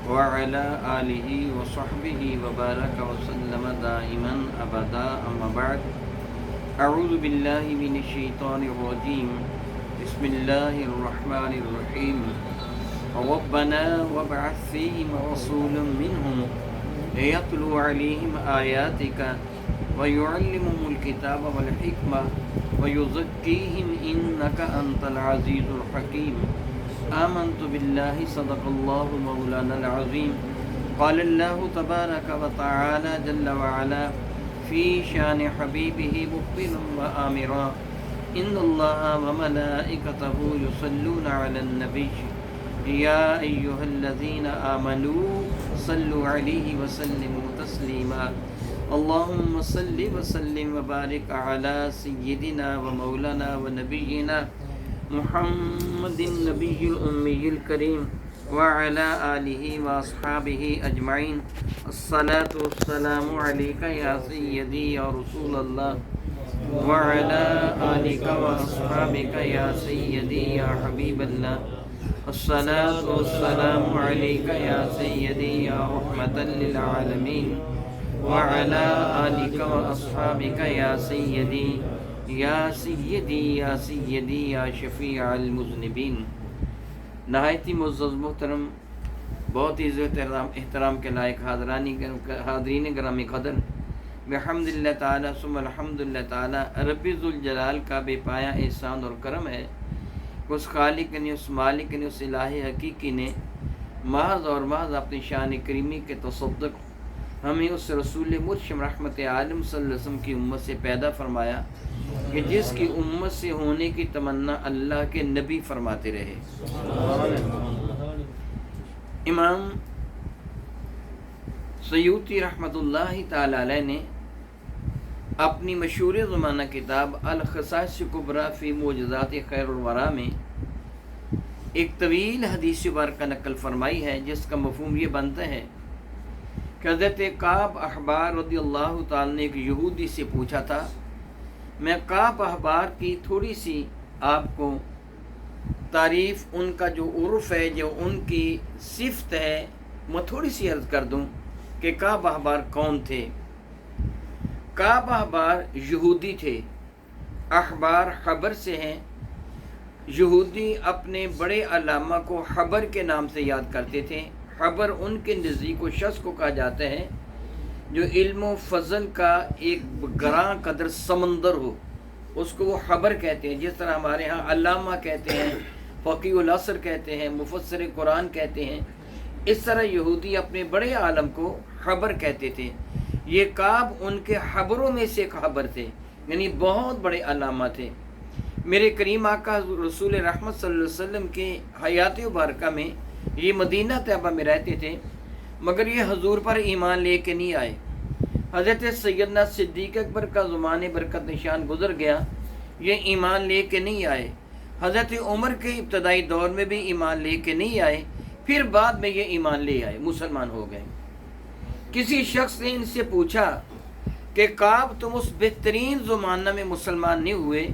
وعلى آله وصحبه وبارك وسلم دائما أبدا أما بعد أعوذ بالله من الشيطان الرجيم بسم الله الرحمن الرحيم ربنا وابعث فيهم رسولا منهم يتلو عليهم آياتك ويعلمهم الكتاب والحكمة ويزكيهم إنك أنت العزيز الحكيم آمنت بالله صدق الله مولانا العظيم قال الله تبارك وتعالى جل وعلا في شان حبيبه مخبرا وآمرا إن الله وملائكته يصلون على النبي يا أيها الذين آمنوا صلوا عليه وسلموا تسليما اللهم صل وسلم وبارك على سيدنا ومولانا ونبينا محمد النبي الأمي الكريم وعلى آله وأصحابه أجمعين الصلاة والسلام عليك يا سيدي يا رسول الله وعلى آلك وأصحابك يا سيدي يا حبيب الله الصلاة والسلام عليك يا سيدي يا رحمة للعالمين وعلى آلك وأصحابك يا سيدي یا سیدی یا سیدی یا شفیع المذنبین۔ نہایت ہی معزز محترم، بہت ہی عزت احترام کے لائق حاضرین گرامی قدر، بحمد اللہ تعالیٰ ثم الحمد للہ تعالیٰ رب ذوالجلال کا بے پایا احسان اور کرم ہے کہ اس خالق نے، اس مالک نے، اس الہ حقیقی نے محض اور محض اپنی شان کریمی کے تصدق ہمیں اس رسول مرشد رحمت عالم صلی اللہ علیہ وسلم کی امت سے پیدا فرمایا کہ جس کی امت سے ہونے کی تمنا اللہ کے نبی فرماتے رہے۔ امام سیوطی رحمۃ اللہ تعالی علیہ نے اپنی مشہور زمانہ کتاب الخصائص کبریٰ فی معجزات خیر الورا میں ایک طویل حدیث مبارکہ نقل فرمائی ہے، جس کا مفہوم یہ بنتا ہے کہ حضرت کعب احبار رضی اللہ تعالیٰ نے ایک یہودی سے پوچھا تھا۔ میں کعب احبار کی تھوڑی سی آپ کو تعریف، ان کا جو عرف ہے، جو ان کی صفت ہے، میں تھوڑی سی عرض کر دوں کہ کعب احبار کون تھے۔ کعب احبار یہودی تھے، احبار خبر سے ہیں۔ یہودی اپنے بڑے علامہ کو خبر کے نام سے یاد کرتے تھے۔ خبر ان کے نزدیک و شخص کو کہا جاتا ہے جو علم و فضل کا ایک گراں قدر سمندر ہو، اس کو وہ خبر کہتے ہیں۔ جس طرح ہمارے ہاں علامہ کہتے ہیں، فقیہ العصر کہتے ہیں، مفسر قرآن کہتے ہیں، اس طرح یہودی اپنے بڑے عالم کو خبر کہتے تھے۔ یہ کعب ان کے خبروں میں سے ایک خبر تھے، یعنی بہت بڑے علامہ تھے۔ میرے کریم آقا رسول رحمت صلی اللہ علیہ وسلم کے حیات مبارکہ میں یہ مدینہ طیبہ میں رہتے تھے، مگر یہ حضور پر ایمان لے کے نہیں آئے۔ حضرت سیدنا صدیق اکبر کا زمانے برکت نشان گزر گیا، یہ ایمان لے کے نہیں آئے۔ حضرت عمر کے ابتدائی دور میں بھی ایمان لے کے نہیں آئے، پھر بعد میں یہ ایمان لے آئے، مسلمان ہو گئے۔ کسی شخص نے ان سے پوچھا کہ کعب تم اس بہترین زمانہ میں مسلمان نہیں ہوئے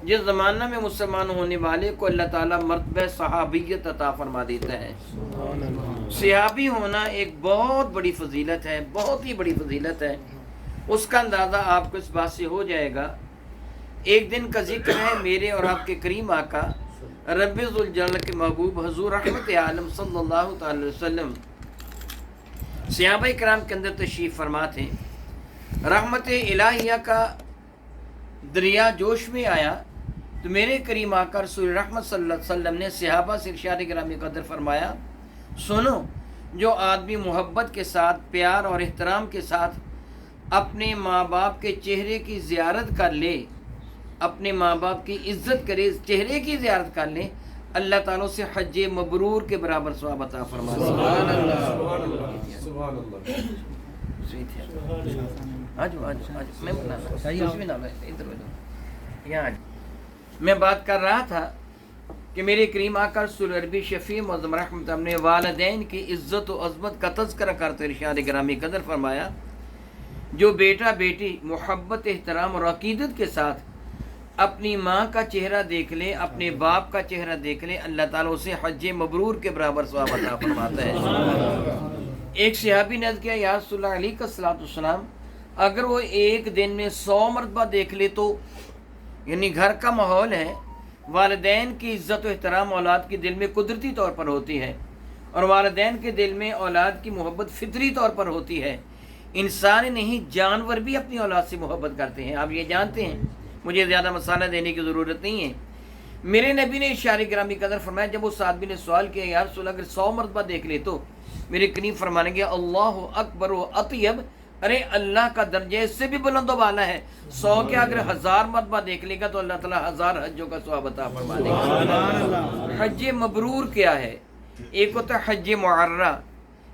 جس زمانہ میں مسلمان ہونے والے کو اللہ تعالیٰ مرتبہ صحابیت عطا فرما دیتا ہے۔ صحابی ہونا ایک بہت بڑی فضیلت ہے، بہت ہی بڑی فضیلت ہے۔ اس کا اندازہ آپ کو اس بات سے ہو جائے گا۔ ایک دن کا ذکر ہے، میرے اور آپ کے کریم آقا رب ذوالجلال کے محبوب حضور رحمت عالم صلی اللہ تعالی وسلم صحابہ کرام کے اندر تشریف فرما تھے۔ رحمت الہیہ کا دریا جوش میں آیا تو میرے کریم آقا رسول رحمت صلی اللہ علیہ وسلم نے صحابہ سے ارشاد گرامی قدر فرمایا، سنو، جو آدمی محبت کے ساتھ، پیار اور احترام کے ساتھ اپنے ماں باپ کے چہرے کی زیارت کر لے، اپنے ماں باپ کی عزت کرے، چہرے کی زیارت کر لے، اللہ تعالیٰ سے حج مبرور کے برابر ثواب عطا فرما دے۔ سبحان اللہ، سبحان اللہ، سبحان اللہ۔ میں بات کر رہا تھا کہ میرے کریم آقا رسول عربی شفیع معظم رحمت نے والدین کی عزت و عظمت کا تذکرہ کرتے ارشاد گرامی قدر فرمایا، جو بیٹا بیٹی محبت، احترام اور عقیدت کے ساتھ اپنی ماں کا چہرہ دیکھ لے، اپنے باپ کا چہرہ دیکھ لے، اللہ تعالیٰ اسے حج مبرور کے برابر ثواب عطا فرماتا ہے۔ ایک صحابی نے عرض کیا یا رسول اللہ علیہ الصلوۃ والسلام، اگر وہ ایک دن میں 100 مرتبہ دیکھ لے تو، یعنی گھر کا ماحول ہے، والدین کی عزت و احترام اولاد کے دل میں قدرتی طور پر ہوتی ہے، اور والدین کے دل میں اولاد کی محبت فطری طور پر ہوتی ہے۔ انسان نہیں، جانور بھی اپنی اولاد سے محبت کرتے ہیں، آپ یہ جانتے ہیں، مجھے زیادہ مسالہ دینے کی ضرورت نہیں ہے۔ میرے نبی نے اشارے گرامی قدر فرمایا، جب اس آدمی نے سوال کیا یا رسول اللہ اگر 100 مرتبہ دیکھ لے تو، میرے کریم فرمانے گیا اللہ اکبر و اطیب، ارے اللہ کا درجہ اس سے بھی بلند و بالا ہے، 100 کے اگر 1000 مرتبہ دیکھ لے گا تو اللہ تعالیٰ 1000 حجوں کا ثواب عطا فرما دے گا۔ حج مبرور کیا ہے؟ ایک ہوتا ہے حج معرہ،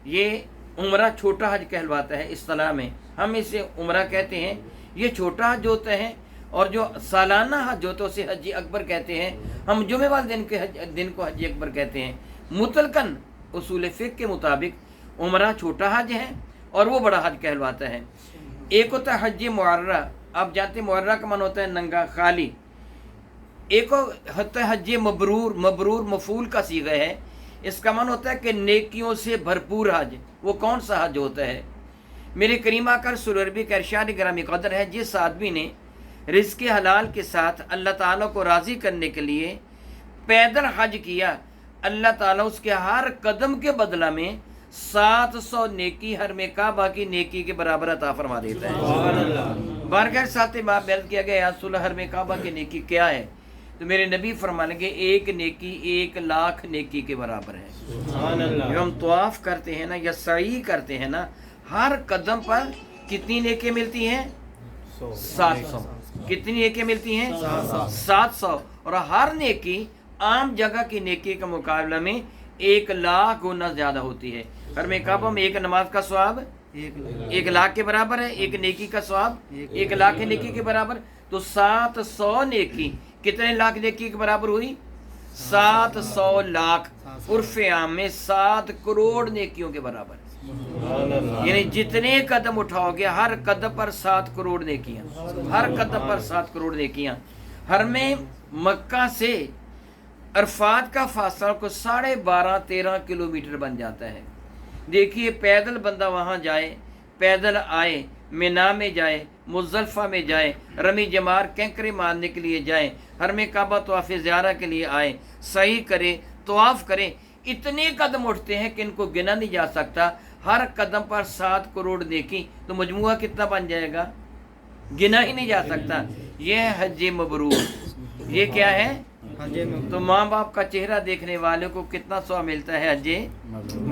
یہ عمرہ چھوٹا حج کہلواتا ہے اصطلاح میں، ہم اسے عمرہ کہتے ہیں، یہ چھوٹا حج ہوتا ہے، اور جو سالانہ حج ہوتا ہے اسے حج اکبر کہتے ہیں، ہم جمعہ والے دن کو حج اکبر کہتے ہیں۔ مطلقاً اصول فقہ کے مطابق عمرہ چھوٹا حج ہے اور وہ بڑا حج کہلواتا ہے۔ ایک ہوتا ہے حج معرہ، آپ جانتے ہیں معرہ کا معنی ہوتا ہے ننگا، خالی۔ ایک ہوتا ہے حج مبرور، مبرور مفعول کا صیغہ ہے، اس کا معنی ہوتا ہے کہ نیکیوں سے بھرپور حج۔ وہ کون سا حج ہوتا ہے؟ میرے کریم آقا رسول عربی کا ارشاد گرامی قدر ہے، جس آدمی نے رزق حلال کے ساتھ اللہ تعالیٰ کو راضی کرنے کے لیے پیدل حج کیا، اللہ تعالیٰ اس کے ہر قدم کے بدلہ میں 700 نیکی حرم کعبہ کی نیکی کے برابر عطا فرما دیتا ہے۔ بارگاہ ساتھ باب بیان کیا گیا یا رسول اللہ حرم کعبہ کی نیکی کیا ہے؟ تو میرے نبی فرمانے کے ایک نیکی 1,00,000 نیکی کے برابر ہے۔ جو ہم طواف کرتے ہیں نا یا سعی کرتے ہیں نا، ہر قدم پر کتنی نیکی ملتی ہیں؟ 700۔ کتنی نیکی ملتی ہیں؟ 700، اور ہر نیکی عام جگہ کی نیکی کے مقابلہ میں 1,00,000 گنا زیادہ ہوتی ہے۔ حرم کعبہ میں ایک نماز کا ثواب 1,00,000 کے برابر ہے، ایک نیکی کا ثواب 1,00,000 کی نیکی کے برابر، تو 700 نیکی کتنے لاکھ نیکی کے برابر ہوئی؟ 700 لاکھ، عرف عام میں 7 کروڑ نیکیوں کے برابر، یعنی جتنے قدم اٹھاؤ گے ہر قدم پر 7 کروڑ نیکیاں، ہر قدم پر 7 کروڑ نیکیاں۔ حرم مکہ سے عرفات کا فاصلہ کو 12.5-13 کلومیٹر بن جاتا ہے۔ دیکھیے پیدل بندہ وہاں جائے، پیدل آئے، مینا میں جائے، مزدلفہ میں جائے، رمی جمار کینکرے مارنے کے لیے جائیں، حرم کعبہ طواف زیارہ کے لیے آئے، صحیح کرے، طواف کریں، اتنے قدم اٹھتے ہیں کہ ان کو گنا نہیں جا سکتا، ہر قدم پر 7 کروڑ نیکی، تو مجموعہ کتنا بن جائے گا؟ گنا ہی نہیں جا سکتا۔ یہ ہے حج مبرور۔ یہ کیا ہے؟ تو ماں باپ کا چہرہ دیکھنے والے کو کتنا ثواب ملتا ہے حج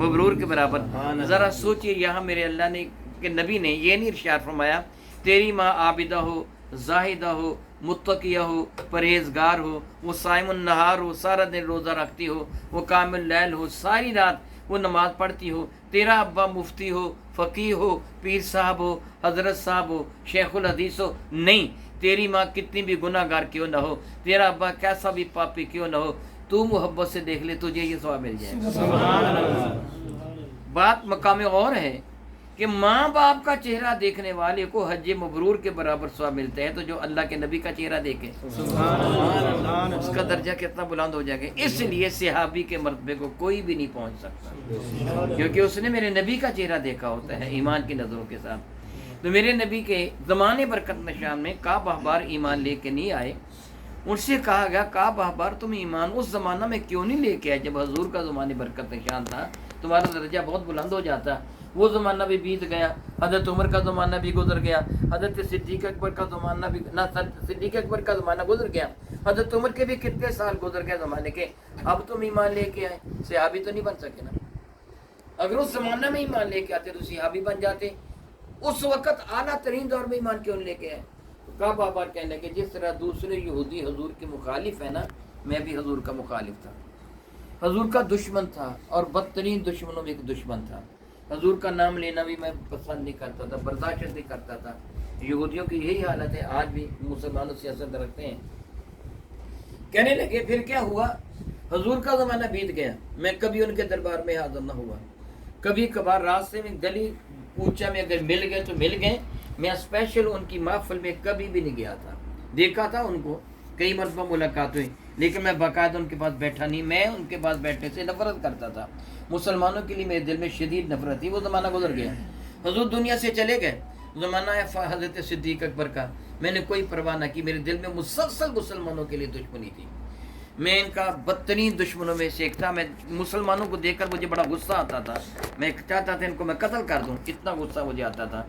مبرور کے برابر۔ ذرا سوچئے، یہاں میرے اللہ نے کہ نبی نے یہ نہیں ارشاد فرمایا تیری ماں عابدہ ہو، زاہدہ ہو، متقیہ ہو، پرہیزگار ہو، وہ صائم النہار ہو، سارا دن روزہ رکھتی ہو، وہ قائم اللیل ہو، ساری رات وہ نماز پڑھتی ہو، تیرا ابا مفتی ہو، فقیہ ہو، پیر صاحب ہو، حضرت صاحب ہو، شیخ الحدیث ہو، نہیں، تیری ماں کتنی بھی گناہ گار کیوں نہ ہو، تیرا ابا کیسا بھی پاپی کیوں نہ ہو، تو محبت سے دیکھ لے، تجھے یہ ثواب مل جائے گا۔ بات مقام اور ہے کہ ماں باپ کا چہرہ دیکھنے والے کو حج مبرور کے برابر ثواب ملتے ہیں، تو جو اللہ کے نبی کا چہرہ دیکھے اس کا درجہ کتنا بلند ہو جائے گا۔ اس لیے صحابی کے مرتبے کو کوئی بھی نہیں پہنچ سکتا، کیونکہ اس نے میرے نبی کا چہرہ دیکھا ہوتا ہے ایمان کی نظروں کے ساتھ۔ تو میرے نبی کے زمانے برکت نشان میں کعب احبار ایمان لے کے نہیں آئے، ان سے کہا گیا کعب احبار تم ایمان اس زمانہ میں کیوں نہیں لے کے آئے جب حضور کا زمانے برکت نشان تھا، تمہارا درجہ بہت بلند ہو جاتا۔ وہ زمانہ بھی بیت گیا، حضرت عمر کا زمانہ بھی گزر گیا، حضرت صدیق اکبر کا زمانہ بھی صدیق اکبر کا زمانہ گزر گیا، حضرت عمر کے بھی کتنے سال گزر گئے زمانے کے، اب تم ایمان لے کے آئے، صحابی تو نہیں بن سکے نا۔ اگر اس زمانہ میں ایمان لے کے آتے تو صحابی بن جاتے، اس وقت اعلیٰ ترین دور میں ایمان کیوں لے کے آئے؟ کعب احبار کہنے لگے جس طرح دوسرے یہودی حضور کے مخالف ہے نا، میں بھی حضور کا مخالف تھا، حضور کا دشمن تھا، اور بدترین دشمنوں میں ایک دشمن تھا، حضور کا نام لینا بھی میں پسند نہیں کرتا تھا، برداشت نہیں کرتا تھا۔ یہودیوں کی یہی حالت ہے، آج بھی مسلمانوں سے اثر رکھتے ہیں۔ کہنے لگے پھر کیا ہوا، حضور کا زمانہ بیت گیا، میں کبھی ان کے دربار میں حاضر نہ ہوا، کبھی کبھار راستے میں گلی کوچہ میں اگر مل گئے تو مل گئے، میں اسپیشل ان کی محفل میں کبھی بھی نہیں گیا تھا، دیکھا تھا ان کو کئی مرتبہ ملاقات ہوئی، لیکن میں باقاعدہ ان کے پاس بیٹھا نہیں، میں ان کے پاس بیٹھنے سے نفرت کرتا تھا۔ مسلمانوں کے لیے میرے دل میں شدید نفرت تھی۔ وہ زمانہ گزر گیا، حضور دنیا سے چلے گئے، زمانہ ہے حضرت صدیق اکبر کا، میں نے کوئی پرواہ نہ کی، میرے دل میں مسلسل مسلمانوں کے لیے دشمنی تھی، میں ان کا بدترین دشمنوں میں سے ایک تھا۔ میں مسلمانوں کو دیکھ کر مجھے بڑا غصہ آتا تھا، میں چاہتا تھا ان کو میں قتل کر دوں، اتنا غصہ مجھے آتا تھا۔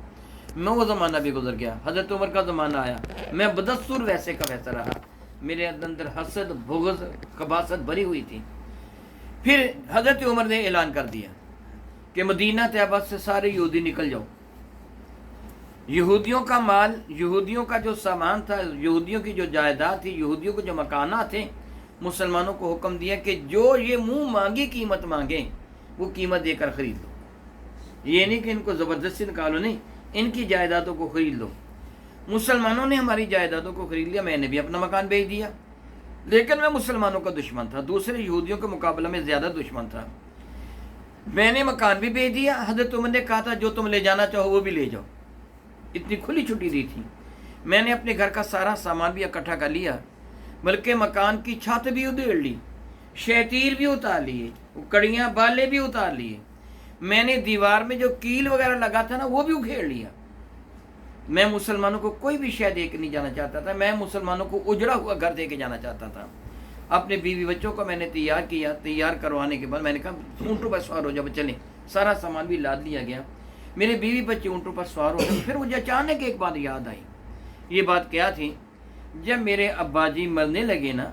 میں وہ زمانہ بھی گزر گیا، حضرت عمر کا زمانہ آیا، میں بدستور ویسے کا ویسا رہا، میرے اندر حسد بغض خباثت بھری ہوئی تھی۔ پھر حضرت عمر نے اعلان کر دیا کہ مدینہ طیبہ سے سارے یہودی نکل جاؤ، یہودیوں کا مال، یہودیوں کا جو سامان تھا، یہودیوں کی جو جائیداد تھی، یہودیوں کو جو مکانات تھے، مسلمانوں کو حکم دیا کہ جو یہ منہ مانگی قیمت مانگیں وہ قیمت دے کر خرید لو، یہ نہیں کہ ان کو زبردستی نکالو، نہیں، ان کی جائیدادوں کو خرید لو۔ مسلمانوں نے ہماری جائیدادوں کو خرید لیا، میں نے بھی اپنا مکان بیچ دیا، لیکن میں مسلمانوں کا دشمن تھا، دوسرے یہودیوں کے مقابلے میں زیادہ دشمن تھا، میں نے مکان بھی بیچ دیا۔ حضرت عمر نے کہا تھا جو تم لے جانا چاہو وہ بھی لے جاؤ، اتنی کھلی چھٹی دی تھی۔ میں نے اپنے گھر کا سارا سامان بھی اکٹھا کر لیا، بلکہ مکان کی چھت بھی ادھیڑ لی، شیطیر بھی اتار لیے، کڑیاں بالے بھی اتار لیے، میں نے دیوار میں جو کیل وغیرہ لگا تھا نا وہ بھی اکھیڑ لیا۔ میں مسلمانوں کو کوئی بھی شے دے کے نہیں جانا چاہتا تھا، میں مسلمانوں کو اجڑا ہوا گھر دے کے جانا چاہتا تھا۔ اپنے بیوی بچوں کو میں نے تیار کیا، تیار کروانے کے بعد میں نے کہا اونٹوں پر سوار ہو جاؤ، چلیں، سارا سامان بھی لاد لیا گیا، میرے بیوی بچے اونٹوں پر سوار ہو گئے۔ پھر مجھے اچانک ایک بات یاد آئی، یہ بات کیا تھی؟ جب میرے ابا جی مرنے لگے نا،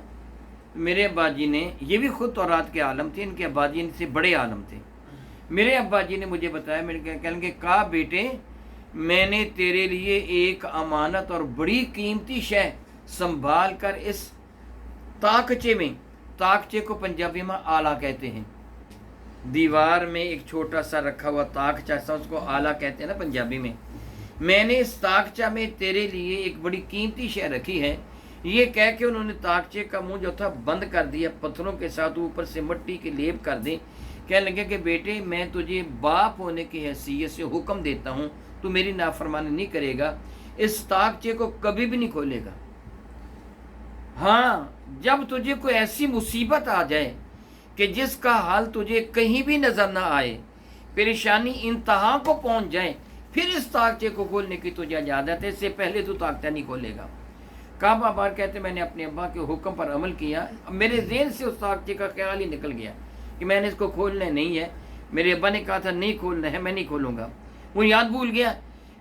میرے ابا جی نے، یہ بھی خود تورات کے عالم تھے، ان کے ابا جی ان سے بڑے عالم تھے، میرے ابا جی نے مجھے بتایا، میرے کہنے کے کہا بیٹے میں نے تیرے لیے ایک امانت اور بڑی قیمتی شے سنبھال کر اس تاکچے میں، تاکچے کو پنجابی میں آلہ کہتے ہیں، دیوار میں ایک چھوٹا سا رکھا ہوا تاکچہ سا، اس کو آلہ کہتے ہیں نا پنجابی میں نے اس تاکچہ میں تیرے لیے ایک بڑی قیمتی شے رکھی ہے۔ یہ کہہ کے انہوں نے تاکچے کا منہ جو تھا بند کر دیا، پتھروں کے ساتھ اوپر سے مٹی کے لیپ کر دیں، کہنے لگے کہ بیٹے میں تجھے باپ ہونے کی حیثیت سے حکم دیتا ہوں، تو میری نافرمانی نہیں کرے گا، اس تاکچے کو کبھی بھی نہیں کھولے گا۔ ہاں جب تجھے کوئی ایسی مصیبت آ جائے کہ جس کا حال تجھے کہیں بھی نظر نہ آئے، پریشانی انتہا کو پہنچ جائے، پھر اس تاکچے کو کھولنے کی تجھے اجازت ہے، اس سے پہلے تو تاکچہ نہیں کھولے گا۔ کعب بار کہتے میں نے اپنے ابا کے حکم پر عمل کیا، میرے ذہن سے اس تاکچے کا خیال ہی نکل گیا کہ میں نے اس کو کھولنا نہیں ہے، میرے ابا نے کہا تھا نہیں کھولنا ہے، میں نہیں کھولوں گا، وہ یاد بھول گیا۔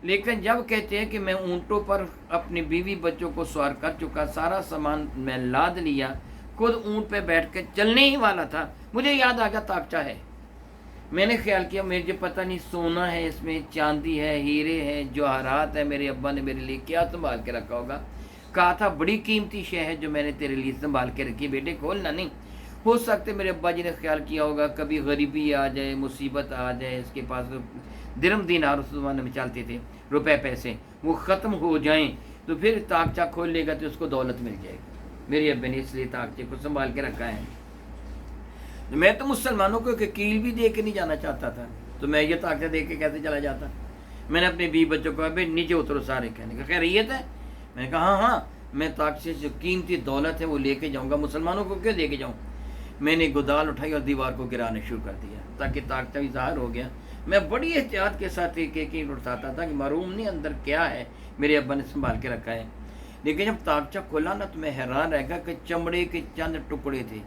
لیکن جب کہتے ہیں کہ میں اونٹوں پر اپنی بیوی بچوں کو سوار کر چکا، سارا سامان میں لاد لیا، خود اونٹ پہ بیٹھ کے چلنے ہی والا تھا، مجھے یاد آ گیا تاکچہ ہے۔ میں نے خیال کیا مجھے پتہ نہیں سونا ہے اس میں، چاندی ہے، ہیرے ہیں، جواہرات ہے، میرے ابا نے میرے لیے کیا سنبھال کے رکھا ہوگا۔ کہا تھا بڑی قیمتی شے ہے جو میں نے تیرے لیے سنبھال کے رکھی، بیٹے کھولنا نہیں۔ ہو سکتے میرے ابا جی نے خیال کیا ہوگا کبھی غریبی آ جائے، مصیبت آ جائے، اس کے پاس درم دینار اس زمانے میں چلتے تھے، روپے پیسے، وہ ختم ہو جائیں تو پھر تاکچہ کھول لے گا تو اس کو دولت مل جائے گی۔ میری ابا نے اس لیے تاکچے کو سنبھال کے رکھا ہے۔ میں تو مسلمانوں کو کیل بھی دے کے نہیں جانا چاہتا تھا، تو میں یہ تاکچہ دے کے کیسے چلا جاتا؟ میں نے اپنے بیوی بچوں کو کہا نیچے اترو سارے، کہنے کا خیریت ہے؟ میں نے کہا ہاں میں تاکچے سے جو قیمتی دولت ہے وہ لے کے جاؤں گا، مسلمانوں کو کیوں لے کے جاؤں؟ میں نے گودال اٹھائی اور دیوار کو گرانا شروع کر دیا تاکہ تاکچہ بھی ظاہر ہو گیا۔ میں بڑی احتیاط کے ساتھ ایک ایک اٹھاتا تھا کہ معلوم نہیں اندر کیا ہے، میرے ابا نے سنبھال کے رکھا ہے۔ لیکن جب تاکچہ کھولا نا تو میں حیران رہ گیا کہ چمڑے کے چند ٹکڑے تھے،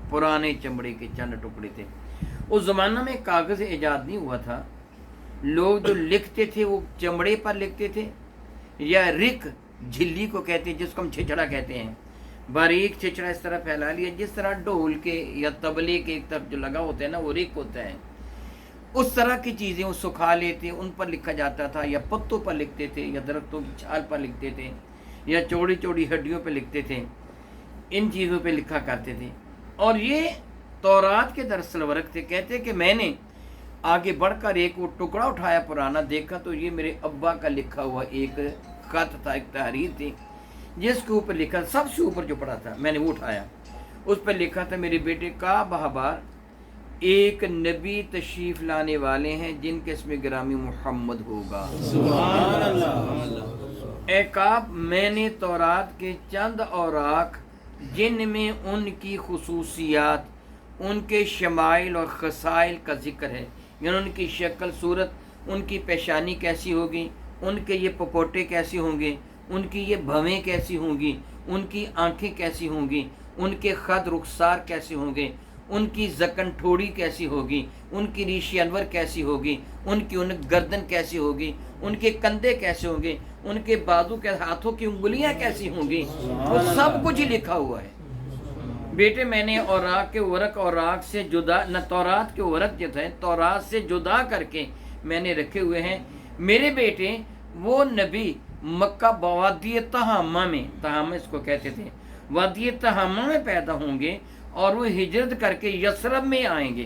پرانے چمڑے کے چند ٹکڑے تھے۔ اس زمانہ میں کاغذ ایجاد نہیں ہوا تھا، لوگ جو لکھتے تھے وہ چمڑے پر لکھتے تھے، یا رک جھلی کو کہتے ہیں جس کو ہم چھچڑا کہتے ہیں، باریک چھچڑا اس طرح پھیلا لیا، جس طرح ڈھول کے یا طبلے کے ایک طرف جو لگا ہوتا ہے نا وہ رک ہوتا ہے، اس طرح کی چیزیں وہ سکھا لیتے، ان پر لکھا جاتا تھا، یا پتوں پر لکھتے تھے، یا درختوں کی چھال پر لکھتے تھے، یا چوڑی چوڑی ہڈیوں پہ لکھتے تھے، ان چیزوں پہ لکھا کرتے تھے۔ اور یہ تورات کے درس الورق تھے۔ کہتے کہ میں نے آگے بڑھ کر ایک وہ ٹکڑا اٹھایا پرانا، دیکھا تو یہ میرے ابا کا لکھا ہوا ایک خط تھا، ایک تحریر تھی، جس کے اوپر لکھا، سب سے اوپر جو پڑا تھا میں نے وہ اٹھایا، اس پر لکھا تھا میرے بیٹے کا بہبار ایک نبی تشریف لانے والے ہیں جن کے اسم گرامی محمد ہوگا۔ سبحان اللہ۔ اے کعب میں نے تورات کے چند اوراق جن میں ان کی خصوصیات، ان کے شمائل اور خصائل کا ذکر ہے، یعنی ان کی شکل صورت، ان کی پیشانی کیسی ہوگی، ان کے یہ پپوٹے کیسے ہوں گے، ان کی یہ بھویں کیسی ہوں گی، ان کی آنکھیں کیسی ہوں گی، ان کے خد رخسار کیسے ہوں گے، ان کی زکن ٹھوڑی کیسی ہوگی، ان کی ریش انور کیسی ہوگی، ان کی گردن کیسی ہوگی، ان کے کندھے کیسے ہوں گے، ان کے بازو کے ہاتھوں کی انگلیاں کیسی ہوں گی، وہ سب کچھ لکھا ہوا ہے۔ بیٹے میں نے اوراق کے ورق اوراق سے جدا نہ، تورات کے ورق جو تھے تورات سے جدا کر کے میں نے رکھے ہوئے ہیں۔ میرے بیٹے وہ نبی مکہ وادی تہامہ میں، تہامہ اس کو کہتے تھے، وادی تہامہ میں پیدا ہوں گے اور وہ ہجرت کر کے یثرب میں آئیں گے۔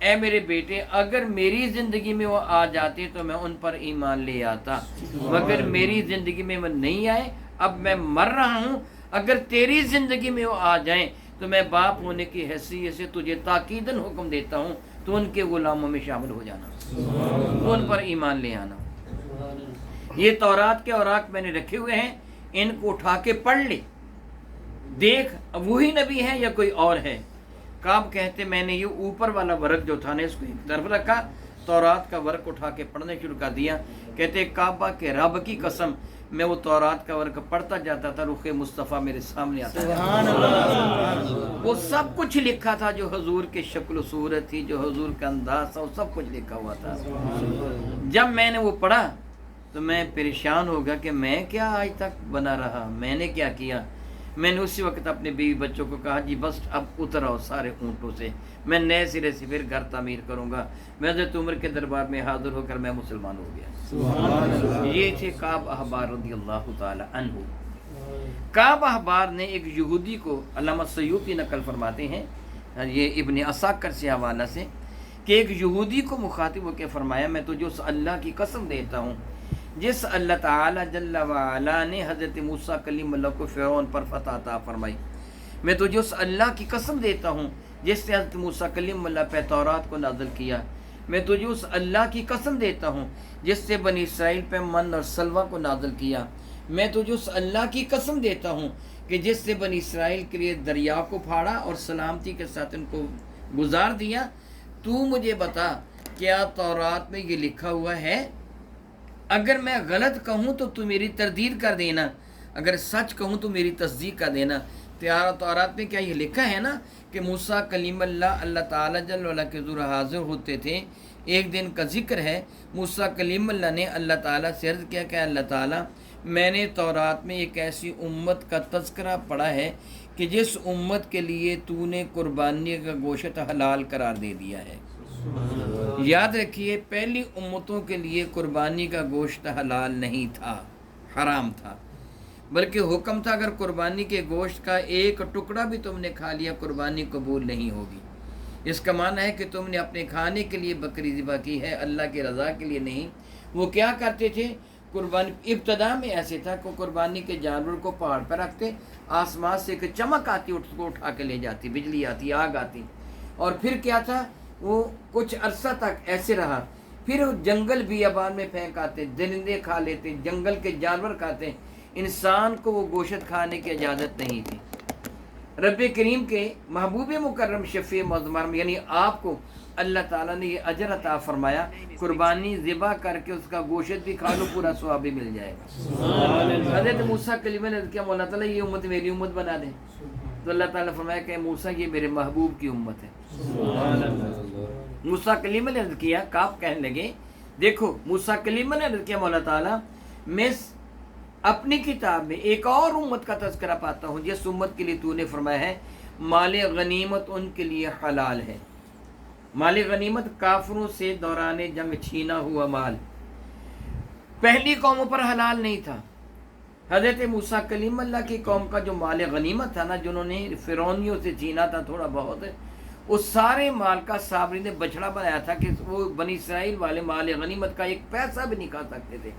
اے میرے بیٹے اگر میری زندگی میں وہ آ جاتے تو میں ان پر ایمان لے آتا، مگر میری زندگی میں وہ نہیں آئے، اب میں مر رہا ہوں، اگر تیری زندگی میں وہ آ جائیں تو میں باپ ہونے کی حیثیت سے تجھے تاکیداً حکم دیتا ہوں تو ان کے غلاموں میں شامل ہو جانا، تو ان پر ایمان لے آنا۔ یہ تورات کے اوراق میں نے رکھے ہوئے ہیں، ان کو اٹھا کے پڑھ لے، دیکھ وہی نبی ہے یا کوئی اور ہے۔ کعب کہتے میں نے یہ اوپر والا ورق جو تھا نا اس کو ایک طرف رکھا، تورات کا ورق اٹھا کے پڑھنے شروع کر دیا۔ کہتے کعبہ کے رب کی قسم میں وہ تورات کا ورق پڑھتا جاتا تھا، رخ مصطفیٰ میرے سامنے آتا تھا، وہ سب کچھ لکھا تھا جو حضور کی شکل و صورت تھی، جو حضور کا انداز تھا، وہ سب کچھ لکھا ہوا تھا۔ جب میں نے وہ پڑھا تو میں پریشان ہو گیا کہ میں کیا آج تک بنا رہا، میں نے کیا کیا۔ میں نے اسی وقت اپنے بیوی بچوں کو کہا جی بس اب اتر آؤ سارے اونٹوں سے، میں نئے سرے سے پھر گھر تعمیر کروں گا۔ میں حضرت عمر کے دربار میں حاضر ہو کر میں مسلمان ہو گیا۔ یہ تھے کعب احبار رضی اللہ تعالی عنہ۔ کعب احبار نے ایک یہودی کو، علامہ سیوطی نقل فرماتے ہیں یہ ابن عساکر سے حوالہ سے، کہ ایک یہودی کو مخاطب ہو کے فرمایا میں تجھے اس اللہ کی قسم دیتا ہوں جس اللہ تعالی جل وعلا نے حضرت موسیٰ کلیم اللہ کو فرعون پر فتح عطا فرمائی، میں تجھے اس اللہ کی قسم دیتا ہوں جس نے حضرت موسیٰ کلیم اللہ پہ تورات کو نازل کیا، میں تجھے اس اللہ کی قسم دیتا ہوں جس سے بنی اسرائیل پہ من اور سلوہ کو نازل کیا، میں تجھے اس اللہ کی قسم دیتا ہوں کہ جس سے بنی اسرائیل کے لیے دریا کو پھاڑا اور سلامتی کے ساتھ ان کو گزار دیا۔ تو مجھے بتا کیا تورات میں یہ لکھا ہوا ہے؟ اگر میں غلط کہوں تو میری تردید کر دینا، اگر سچ کہوں تو میری تصدیق کر دینا۔ تورات میں کیا یہ لکھا ہے نا کہ موسیٰ کلیم اللہ، اللہ تعالیٰ جل وعلا کے حضور حاضر ہوتے تھے، ایک دن کا ذکر ہے موسیٰ کلیم اللہ نے اللہ تعالیٰ سے عرض کیا کہ اللہ تعالیٰ میں نے تورات میں ایک ایسی امت کا تذکرہ پڑھا ہے کہ جس امت کے لیے تو نے قربانی کا گوشت حلال قرار دے دیا ہے۔ یاد رکھیے پہلی امتوں کے لیے قربانی کا گوشت حلال نہیں تھا، حرام تھا، بلکہ حکم تھا اگر قربانی کے گوشت کا ایک ٹکڑا بھی تم نے کھا لیا قربانی قبول نہیں ہوگی۔ اس کا معنی ہے کہ تم نے اپنے کھانے کے لیے بکری ذبح کی ہے، اللہ کی رضا کے لیے نہیں۔ وہ کیا کرتے تھے؟ قربانی ابتدا میں ایسے تھا کہ قربانی کے جانور کو پہاڑ پر رکھتے، آسمان سے ایک چمک آتی اس کو اٹھا کے لے جاتی، بجلی آتی، آگ آتی، اور پھر کیا تھا وہ کچھ عرصہ تک ایسے رہا، پھر جنگل بیابان میں پھینک آتے، درندے کھا لیتے، جنگل کے جانور کھاتے، انسان کو وہ گوشت کھانے کی اجازت نہیں تھی۔ رب کریم کے محبوب مکرم شفیع معظم یعنی آپ کو اللہ تعالیٰ نے یہ اجر عطا فرمایا، قربانی ذبح کر کے اس کا گوشت بھی کھا لو پورا ثواب بھی مل جائے گا۔ حضرت موسیٰ کلیم نے کیا مولا تعالیٰ یہ امت میری امت بنا دیں، تو اللہ تعالیٰ فرمایا کہ موسیٰ یہ میرے محبوب کی امت ہے۔ موسیٰ کلیم نے عرض کیا، کعب کہنے لگے دیکھو موسیٰ کلیم نے عرض کیا مولا تعالیٰ میں اپنی کتاب میں ایک اور امت کا تذکرہ پاتا ہوں جس امت کے لیے تو نے فرمایا ہے مال غنیمت ان کے لیے حلال ہے۔ مال غنیمت کافروں سے دوران جنگ چھینا ہوا مال پہلی قوموں پر حلال نہیں تھا۔ حضرت موسیٰ کلیم اللہ کی قوم کا جو مال غنیمت تھا نا، جنہوں نے فرعونیوں سے چھینا تھا تھوڑا بہت، اس سارے مال کا صابری نے بچڑا بنایا تھا کہ وہ بنی اسرائیل والے مال غنیمت کا ایک پیسہ بھی نہیں کھا سکتے تھے،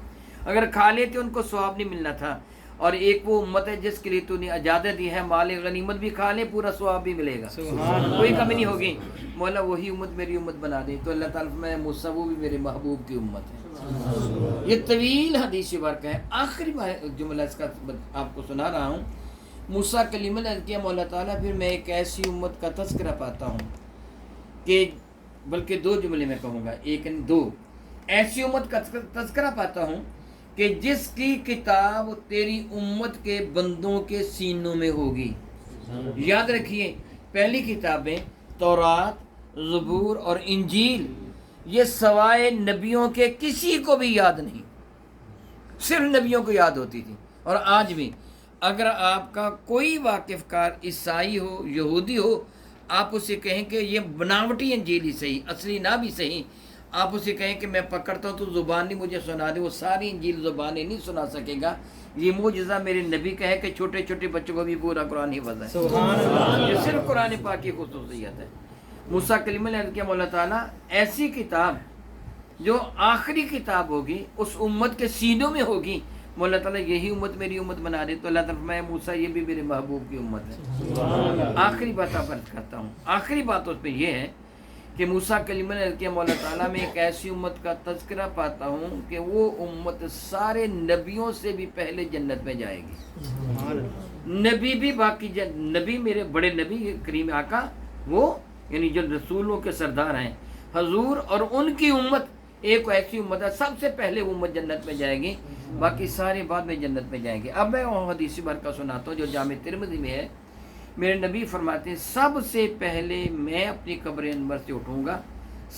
اگر کھا لیتے ان کو ثواب نہیں ملنا تھا۔ اور ایک وہ امت ہے جس کے لیے تو نے اجازت دی ہے مال غنیمت بھی کھا لیں پورا ثواب بھی ملے گا، کوئی کمی نہیں ہوگی، مولا وہی امت میری امت بنا دے۔ تو اللہ تعالیٰ میں موسیٰ وہ بھی میرے محبوب کی امت ہے۔ یہ طویل حدیث ورق ہے، آخری جملہ اس کا آپ کو سنا رہا ہوں۔ موسیٰ کلیم اللہ کیا مولا تعالیٰ پھر میں ایک ایسی امت کا تذکرہ پاتا ہوں کہ بلکہ دو جملے میں کہوں گا، ایک دو، ایسی امت کا تذکرہ پاتا ہوں کہ جس کی کتاب تیری امت کے بندوں کے سینوں میں ہوگی۔ یاد رکھیے پہلی کتابیں تورات، زبور اور انجیل یہ سوائے نبیوں کے کسی کو بھی یاد نہیں، صرف نبیوں کو یاد ہوتی تھی۔ اور آج بھی اگر آپ کا کوئی واقف کار عیسائی ہو، یہودی ہو، آپ اسے کہیں کہ یہ بناوٹی انجیل ہی صحیح، اصلی نہ بھی صحیح، آپ اسے کہیں کہ میں پکڑتا ہوں تو زبانی مجھے سنا دے، وہ ساری انجیل زبانی نہیں سنا سکے گا۔ یہ معجزہ میرے نبی کا ہے کہ چھوٹے چھوٹے بچوں کو بھی پورا قرآن حفظ ہے، یہ صرف قرآن پاک کی خصوصیت ہے۔ موسیٰ کلیم اللہ کے مولا تعالیٰ ایسی کتاب جو آخری کتاب ہوگی اس امت کے سینوں میں ہوگی، مولا تعالیٰ یہی امت میری امت بنا دے۔ تو اللہ تعالیٰ میں موسیٰ یہ بھی میرے محبوب کی امت ہے۔ آخری بات آپ عرض کرتا ہوں، آخری بات اس پہ یہ ہے کہ موسیٰ کلیم اللہ کے مولا تعالیٰ میں ایک ایسی امت کا تذکرہ پاتا ہوں کہ وہ امت سارے نبیوں سے بھی پہلے جنت میں جائے گی۔ نبی بھی باقی نبی میرے بڑے نبی کریم آقا وہ یعنی جو رسولوں کے سردار ہیں حضور، اور ان کی امت ایک ایسی امت ہے سب سے پہلے وہ امت جنت میں جائے گی، باقی سارے بعد میں جنت میں جائیں گے۔ اب میں حدیث برکہ سناتا ہوں جو جامع ترمذی میں ہے۔ میرے نبی فرماتے ہیں سب سے پہلے میں اپنی قبر انور سے اٹھوں گا،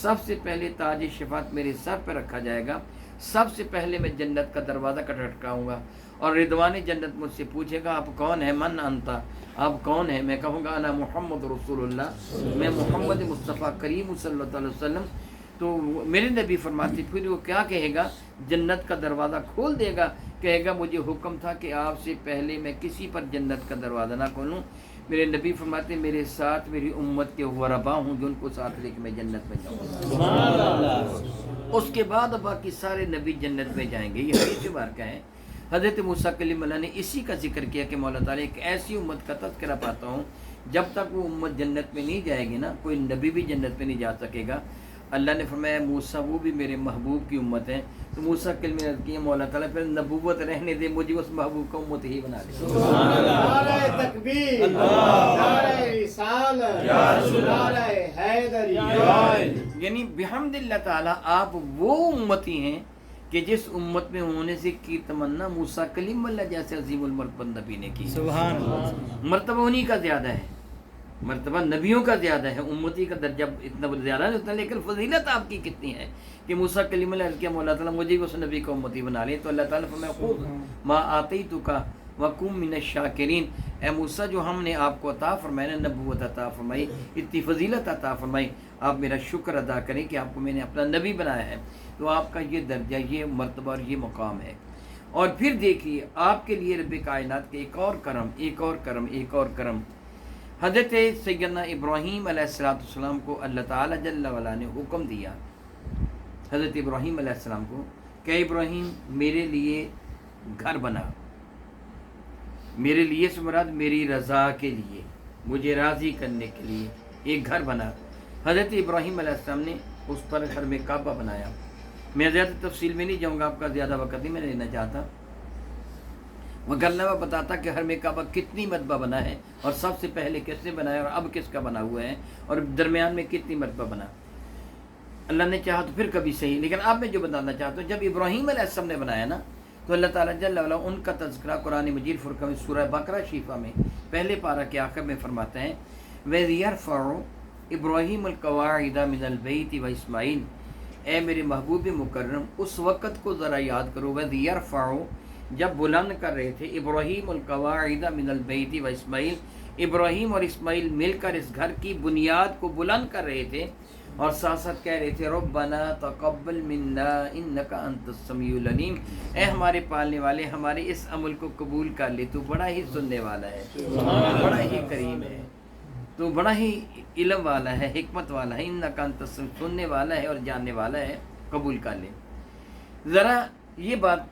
سب سے پہلے تاج شفاعت میرے سر پہ رکھا جائے گا، سب سے پہلے میں جنت کا دروازہ کھٹکھٹاؤں گا، اور رضوان جنت مجھ سے پوچھے گا آپ کون ہیں؟ من انتا، آپ کون ہیں؟ میں کہوں گا انا محمد رسول اللہ، میں محمد مصطفیٰ کریم صلی اللہ علیہ وسلم۔ تو میرے نبی فرماتے پھر وہ کیا کہے گا؟ جنت کا دروازہ کھول دے گا، کہے گا مجھے حکم تھا کہ آپ سے پہلے میں کسی پر جنت کا دروازہ نہ کھولوں۔ میرے نبی فرماتے میرے ساتھ میری امت کے غربا ہوں جو ان کو ساتھ لے کے میں جنت میں جاؤں۔ اس کے بعد باقی سارے نبی جنت میں جائیں گے۔ یہ حدیث بارکہ ہے۔ حضرت موسیٰ کلیم اللہ نے اسی کا ذکر کیا کہ مولا تعالیٰ ایک ایسی امت کا تذکرہ پاتا ہوں جب تک وہ امت جنت میں نہیں جائے گی نا کوئی نبی بھی جنت میں نہیں جا سکے گا۔ اللہ نے فرمایا موسیٰ وہ بھی میرے محبوب کی امت ہے۔ تو موسیٰ کلیم اللہ کی مولا تعالیٰ پھر نبوت رہنے دے، مجھے اس محبوب کا امت ہی بنا دے۔ نعرہ تکبیر، نعرہ رسالت، نعرہ حیدری۔ یعنی بحمد اللہ تعالیٰ آپ وہ امتی ہیں کہ جس امت میں ہونے سے کی تمنا موسیٰ کلیم اللہ جیسے عظیم المرتبہ نبی نے کی۔ سبحان اللہ۔ مرتبہ انہی کا زیادہ ہے، مرتبہ نبیوں کا زیادہ ہے، امتی کا درجہ اتنا زیادہ نہیں ہوتا، لیکن فضیلت آپ کی کتنی ہے کہ موسیٰ کلیم اللہ کے مولا تعالیٰ مجھے بھی اس نبی کو امتی بنا لے۔ تو اللہ تعالیٰ فرمایا خذ ما آتیتک وکن من الشاکرین، اے موسیٰ جو ہم نے آپ کو عطا فرمایا نا، نبوت عطا فرمائی، اتنی فضیلت عطا فرمائی، آپ میرا شکر ادا کریں کہ آپ کو میں نے اپنا نبی بنایا ہے۔ تو آپ کا یہ درجہ، یہ مرتبہ اور یہ مقام ہے۔ اور پھر دیکھیے آپ کے لیے رب کائنات کے ایک اور کرم، ایک اور کرم، ایک اور کرم۔ حضرت سیدنا ابراہیم علیہ السلام کو اللہ تعالیٰ جل وعلا نے حکم دیا، حضرت ابراہیم علیہ السلام کو کہ ابراہیم میرے لیے گھر بنا، میرے لیے سے مراد میری رضا کے لیے، مجھے راضی کرنے کے لیے ایک گھر بنا۔ حضرت ابراہیم علیہ السلام نے اس پر گھر میں کعبہ بنایا۔ میں زیادہ تفصیل میں نہیں جاؤں گا، آپ کا زیادہ وقت نہیں میں لینا چاہتا، مگر میں بتاتا کہ ہر میں کعبہ کتنی مرتبہ بنا ہے، اور سب سے پہلے کس نے بنایا اور اب کس کا بنا ہوا ہے، اور درمیان میں کتنی مرتبہ بنا۔ اللہ نے چاہا تو پھر کبھی صحیح، لیکن اب میں جو بتانا چاہتا ہوں جب ابراہیم علیہ السلام نے بنایا نا تو اللہ تعالیٰ جل وعلا ان کا تذکرہ قرآن مجید فرقہ میں سورہ بقرہ شریفہ میں پہلے پارہ کے آخر میں فرماتے ہیں وَإِذْ يَرْفَعُ إِبْرَاهِيمُ الْقَوَاعِدَ مِنَ الْبَيْتِ وَإِسْمَاعِيلُ، اے میرے محبوب مکرم اس وقت کو ذرا یاد کرو، وَإِذْ يَرْفَعُ جب بلند کر رہے تھے ابراہیم القواعد من البیت و اسماعیل، ابراہیم اور اسماعیل مل کر اس گھر کی بنیاد کو بلند کر رہے تھے، اور ساتھ ساتھ کہہ رہے تھے ربنا تقبل منا انک انت السمیع العلیم، اے ہمارے پالنے والے ہمارے اس عمل کو قبول کر لے، تو بڑا ہی سننے والا ہے، بڑا ہی کریم ہے، تو بڑا ہی علم والا ہے، حکمت والا ہے، انک انت السمیع، سننے والا ہے اور جاننے والا ہے، قبول کر لے۔ ذرا یہ بات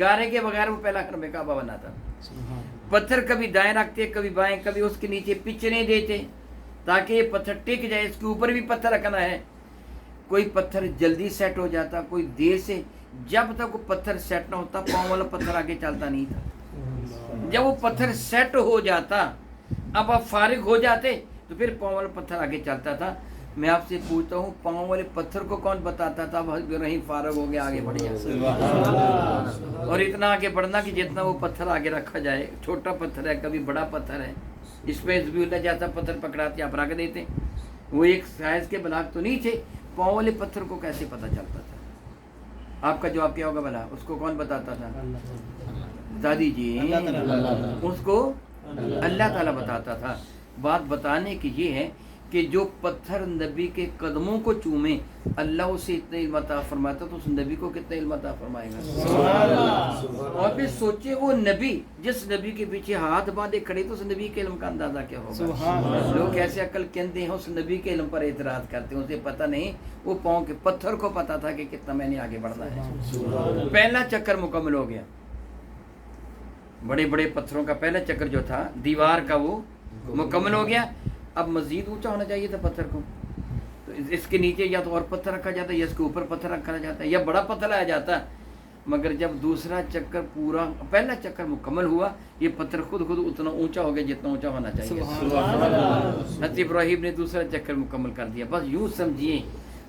گارے کے بغیر وہ پہلا حرم کعبہ بناتا. پتھر کبھی دائیں رکھتے کبھی بائیں, کبھی اس کے نیچے پچنے دیتے تاکہ یہ پتھر ٹک جائے. اس کے اوپر بھی پتھر رکھنا ہے. کوئی پتھر جلدی سیٹ ہو جاتا, کوئی دیر سے. جب تک وہ پتھر سیٹ نہ ہوتا پاؤں والا پتھر آگے چلتا نہیں تھا. جب وہ پتھر سیٹ ہو جاتا, اب آپ فارغ ہو جاتے تو پھر پاؤں والا پتھر آگے چلتا تھا. میں آپ سے پوچھتا ہوں, پاؤں والے پتھر کو کون بتاتا تھا ابراہیم فارغ ہو گیا آگے بڑھ جائے؟ اور اتنا آگے بڑھنا کہ جتنا وہ پتھر آگے رکھا جائے. چھوٹا پتھر ہے کبھی بڑا پتھر ہے, اس پہ ذبیح اللہ جیسا پتھر پکڑاتے آپ رکھ دیتے. وہ ایک سائز کے بلاک تو نہیں تھے. پاؤں والے پتھر کو کیسے پتہ چلتا تھا؟ آپ کا جواب کیا ہوگا بھلا؟ اس کو کون بتاتا تھا؟ بتا دیجیے. اس کو اللہ تعالیٰ بتاتا تھا. بات بتانے کی یہ ہے کہ جو پتھر نبی کے قدموں کو چومے, اللہ اسے اتنا علم عطا فرماتا تو اس نبی کو کتنا علم عطا فرمائے گا؟ اور پھر سوچے وہ نبی جس نبی کے پیچھے ہاتھ باندھے کھڑے تو اس نبی کے علم کا اندازہ کیا ہوگا؟ لوگ ایسے عقل کہتے ہیں اس نبی کے علم پر اعتراض کرتے ہیں. اسے پتہ نہیں, وہ پاؤں کے پتھر کو پتہ تھا کہ کتنا میں نے آگے بڑھنا ہے. پہلا چکر مکمل ہو گیا. بڑے بڑے پتھروں کا پہلا چکر جو تھا دیوار کا وہ مکمل ہو گیا. اب مزید اونچا ہونا چاہیے تھا پتھر کو, تو اس کے نیچے یا تو اور پتھر رکھا جاتا یا اس کے اوپر پتھر رکھا جاتا یا بڑا پتھر لایا جاتا. مگر جب دوسرا چکر پورا, پہلا چکر مکمل ہوا, یہ پتھر خود اتنا اونچا ہو گیا جتنا اونچا ہونا چاہیے. حضرت ابراہیم نے دوسرا چکر مکمل کر دیا. بس یوں سمجھیے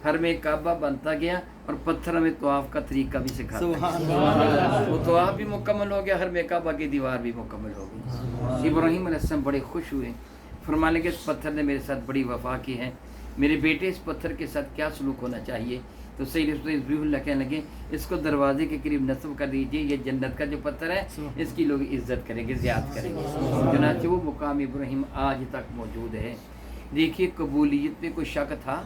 حرم کعبہ بنتا گیا اور پتھر ہمیں طواف کا طریقہ بھی سکھاتا. وہ طواف بھی مکمل ہو گیا, حرم کعبہ کی دیوار بھی مکمل ہو گئی. ابراہیم علیہ السلام بڑے خوش ہوئے, فرمانے کہ اس پتھر نے میرے ساتھ بڑی وفا کی ہے, میرے بیٹے اس پتھر کے ساتھ کیا سلوک ہونا چاہیے. تو سید ذبیح اللہ کہنے لگے اس کو دروازے کے قریب نصب کر دیجئے, یہ جنت کا جو پتھر ہے اس کی لوگ عزت کریں گے, زیادت کریں گے. چنانچہ وہ مقام ابراہیم آج تک موجود ہے. دیکھیے قبولیت میں کوئی شک تھا؟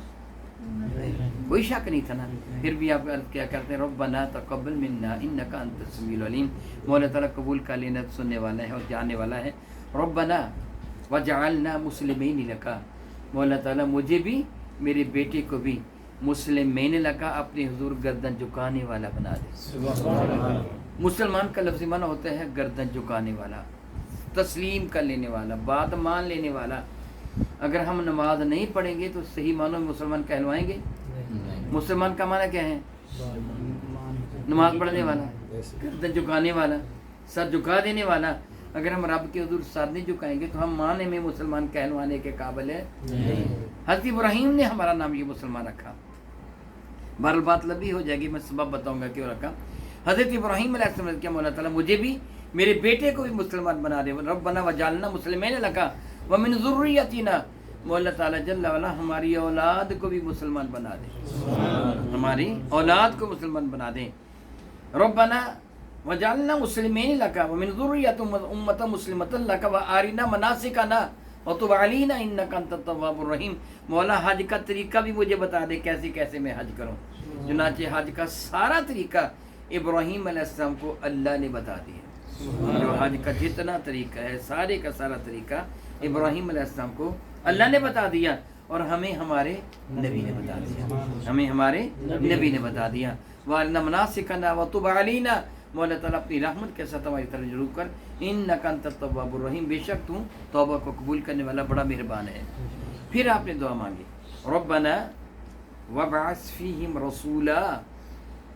کوئی شک نہیں تھا نا. پھر بھی آپ کیا کرتے ہیں, ربنا تقبل منا انک انت السمیع العلیم. مولا تعالیٰ قبول کر لینا, سننے والا ہے اور جاننے والا ہے. ربنا وجعلنا مسلمین لکا, مولا تعالیٰ مجھے بھی میرے بیٹے کو بھی مسلمین لکا, اپنے حضور گردن جھکانے والا بنا دے. مسلمان کا لفظی معنی ہوتا ہے گردن جھکانے والا, تسلیم کر لینے والا, بات مان لینے والا. اگر ہم نماز نہیں پڑھیں گے تو صحیح معنوں میں مسلمان کہلوائیں گے؟ مسلمان کا معنی کیا ہے؟ نماز پڑھنے والا, گردن جھکانے والا, سر جھکا دینے والا. اگر ہم رب کے حضور سر نہیں جھکائیں گے تو ہم معنی میں مسلمان کہلوانے کے قابل ہے. حضرت ابراہیم نے ہمارا نام یہ مسلمان رکھا. بہرحال بات لمبی ہو جائے گی, میں سبب بتاؤں گا کیوں رکھا. حضرت ابراہیم علیہ السلام نے کیا, مولا تعالیٰ مجھے بھی میرے بیٹے کو بھی مسلمان بنا دے. ربنا وجعلنا مسلمین لکا ومن ذریتنا, مولا تعالیٰ جل وعلا ہماری اولاد کو بھی مسلمان بنا دے, ہماری اولاد کو مسلمان بنا دے. ربنا وجعلنا مسلمین لکا ومن ذریتنا امۃ مسلمۃ لکا وارنا مناسکنا وتب علینا انک انت التواب الرحیم. مولا حج کا طریقہ بھی مجھے بتا دے کیسے کیسے میں حج کروں. چنانچہ حج کا سارا طریقہ ابراہیم علیہ السلام کو اللہ نے بتا دیا. جو حج کا جتنا طریقہ ہے سارے کا سارا طریقہ ابراہیم علیہ السلام کو اللہ نے بتا دیا, اور ہمیں ہمارے نبی نے بتا دیا, ہمیں ہمارے نبی نے بتا دیا. وارنا مناسکنا وتب علینا, مولا تعالیٰ اپنی رحمت کے ساتھ ہماری طرف رجوع کر. انک انت التواب الرحیم, بے شک تو توبہ کو قبول کرنے والا بڑا مہربان ہے. پھر آپ نے دعا مانگی, ربنا وابعث فیہم رسولا,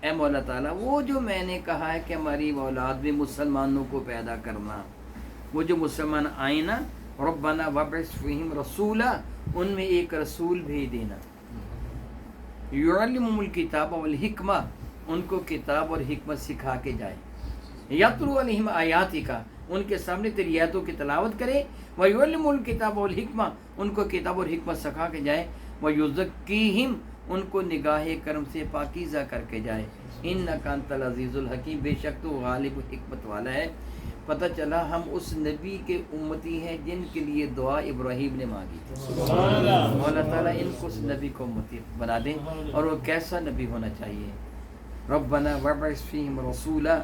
اے مولا تعالیٰ وہ جو میں نے کہا ہے کہ ہماری اولاد میں مسلمانوں کو پیدا کرنا, وہ جو مسلمان آئیں نا, ربنا وابعث فیہم رسولا, ان میں ایک رسول بھیج دینا. یعلمہم الکتاب والحکمہ, ان کو کتاب اور حکمت سکھا کے جائے. یتلو علیہم آیاتک, ان کے سامنے تیری آیتوں کی تلاوت کرے. ویعلمہم الکتاب والحکمہ, ان کو کتاب اور حکمت سکھا کے جائے. ویزکیہم, ان کو نگاہ کرم سے پاکیزہ کر کے جائے. انک انت العزیز الحکیم, بے شک تو غالب و حکمت والا ہے. پتہ چلا ہم اس نبی کے امتی ہیں جن کے لیے دعا ابراہیم نے مانگی. مولا تعالیٰ ان کو اس نبی کو امتی بنا دیں. اور وہ کیسا نبی ہونا چاہیے؟ ربنا وابعث فیہم رسولا,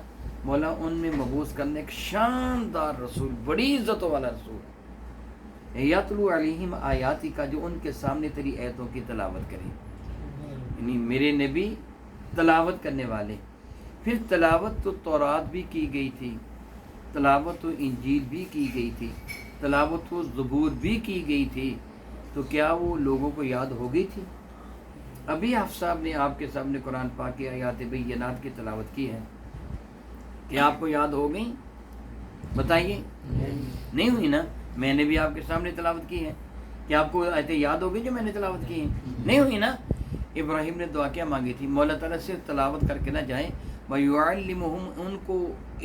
مولا ان میں مبعوث کرنے ایک شاندار رسول, بڑی عزتوں والا رسول. یتلو علیہم آیاتک, جو ان کے سامنے تیری آیتوں کی تلاوت کرے. یعنی میرے نبی تلاوت کرنے والے. پھر تلاوت تو تورات بھی کی گئی تھی، تلاوت تو انجیل بھی کی گئی تھی، تلاوت تو زبور بھی کی گئی تھی، تو کیا وہ لوگوں کو یاد ہو گئی تھی؟ ابھی حافظ صاحب نے آپ کے سامنے قرآن پاک کی آیات بینات کی تلاوت کی ہے، کیا آپ کو یاد ہو گئی؟ بتائیے، نہیں ہوئی نا؟ میں نے بھی آپ کے سامنے تلاوت کی ہے، کیا آپ کو آیتیں یاد ہو گئی جو میں نے تلاوت کی ہیں؟ نہیں ہوئی نا؟ ابراہیم نے دعا کیا مانگی تھی؟ مولا تعالیٰ صرف تلاوت کر کے نہ جائیں، وَيُعَلِّمُهُمْ ان کو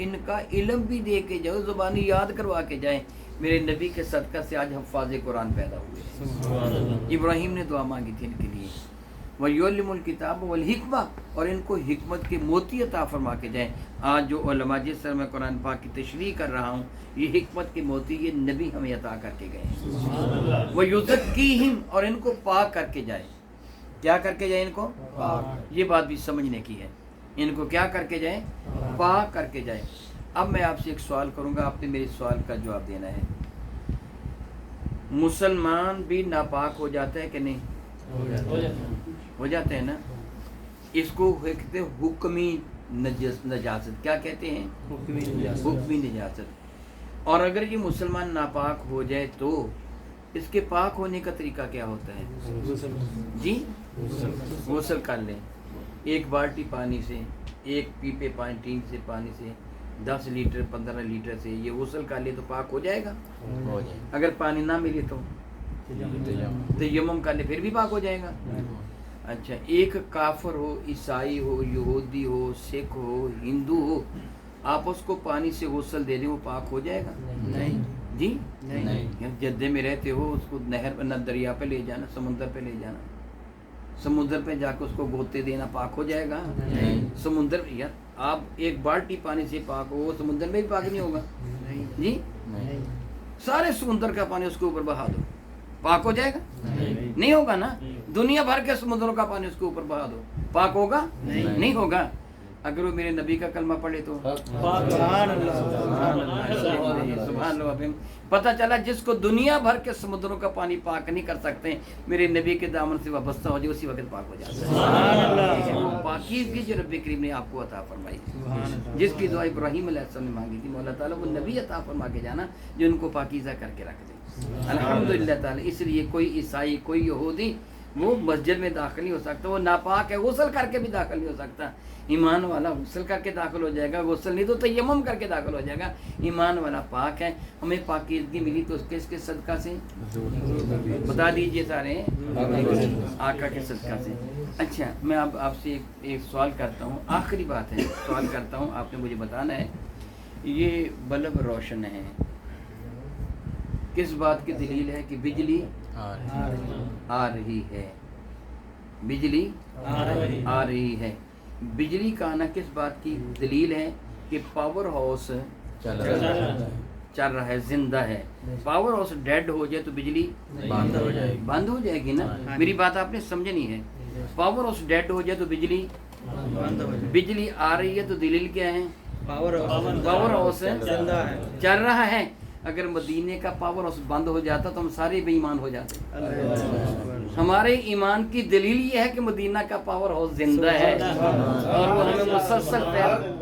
ان کا علم بھی دے کے جاؤ، زبانی یاد کروا کے جائیں۔ میرے نبی کے صدقہ سے آج حفاظ قرآن پیدا ہوئے۔ ابراہیم نے دعا مانگی تھی ان کے لیے، وَيُعَلِّمُ الْكِتَابَ وَالْحِکْمَةَ، اور ان کو حکمت کے موتی عطا فرما کے جائیں۔ آج جو علماء جس طرح میں قرآن پاک کی تشریح کر رہا ہوں، یہ حکمت کے موتی یہ نبی ہمیں عطا کر کے گئے ہیں۔ وَيُزَكِّيهِمْ، اور ان کو پاک کر کے جائے۔ کیا کر کے جائے ان کو؟ پاک۔ یہ بات بھی سمجھنے کی ہے، ان کو کیا کر کے جائے؟ پاک کر کے جائے۔ اب میں آپ سے ایک سوال کروں گا، آپ نے میرے سوال کا جواب دینا ہے۔ مسلمان بھی ناپاک ہو جاتا ہے کہ نہیں؟ ہو جاتے ہیں نا؟ اس کو کہتے ہیں حکمی نجاست۔ کیا کہتے ہیں؟ حکمی نجاست۔ اور اگر یہ مسلمان ناپاک ہو جائے تو اس کے پاک ہونے کا طریقہ کیا ہوتا ہے؟ جی، غسل کر لیں۔ ایک بالٹی پانی سے، ایک پیپے پانی ٹین سے پانی سے 10 لیٹر 15 لیٹر سے یہ غسل کر لے تو پاک ہو جائے گا۔ اگر پانی نہ ملے تو تیمم کر لے پھر بھی پاک ہو جائے گا۔ اچھا، ایک کافر ہو، عیسائی ہو، یہودی ہو، سکھ ہو، ہندو ہو، آپ اس کو پانی سے غسل دے دیں وہ پاک ہو جائے گا؟ نہیں جی، نہیں۔ جدے میں رہتے ہو، اس کو نہر نہ دریا پہ لے جانا، سمندر پہ لے جانا، سمندر پہ جا کے اس کو گوتے دینا، پاک ہو جائے گا؟ سمندر، یار آپ ایک بالٹی پانی سے پاک ہو، وہ سمندر میں بھی پاک نہیں ہوگا؟ جی، سارے سمندر کا پانی اس کے اوپر بہا دو، پاک ہو جائے گا؟ نہیں ہوگا نا؟ دنیا بھر کے سمندروں کا پانی اس کے اوپر بہا دو، پاک ہوگا؟ نہیں ہوگا۔ اگر وہ میرے نبی کا کلمہ پڑھے تو سبحان اللہ، پتہ چلا جس کو دنیا بھر کے سمندروں کا پانی پاک نہیں کر سکتے، میرے نبی کے دامن سے وابستہ ہو جائے اسی وقت پاک ہو جاتا ہے۔ وہ پاکیزگی جو رب کریم نے آپ کو عطا فرمائی، جس کی دعا ابراہیم علیہ السلام نے مانگی تھی، مولا تعالیٰ وہ نبی عطا فرما کے جانا جو ان کو پاکیزہ کر کے رکھ دے، الحمدللہ تعالیٰ۔ اس لیے کوئی عیسائی، کوئی یہودی وہ مسجد میں داخل نہیں ہو سکتا، وہ ناپاک ہے، غسل کر کے بھی داخل نہیں ہو سکتا۔ ایمان والا غسل کر کے داخل ہو جائے گا، غسل نہیں تو تیمم کر کے داخل ہو جائے گا۔ ایمان والا پاک ہے، ہمیں پاکیزگی ملی تو کس کے صدقہ سے؟ بتا دیجئے سارے، آقا کے صدقہ سے۔ اچھا، میں اب آپ سے ایک سوال کرتا ہوں، آخری بات ہے، سوال کرتا ہوں، آپ نے مجھے بتانا ہے، یہ بلب روشن ہے، کس بات کی دلیل ہے کہ بجلی آ رہی ہے؟ بجلی آ رہی ہے۔ بجلی کا آنا کس بات کی دلیل ہے؟ کہ پاور ہاؤس چل رہا ہے، زندہ ہے۔ پاور ہاؤس ڈیڈ ہو جائے تو بجلی بند ہو جائے گی نا؟ میری بات آپ نے سمجھنی ہے۔ پاور ہاؤس ڈیڈ ہو جائے تو بجلی آ رہی ہے، تو دلیل کیا ہے؟ پاور ہاؤس چل رہا ہے۔ اگر مدینے کا پاور ہاؤس بند ہو جاتا تو ہم سارے بے ایمان ہو جاتے۔ ہمارے ایمان کی دلیل یہ ہے کہ مدینہ کا پاور ہاؤس زندہ ہے اور وہ ہمیں مسلسل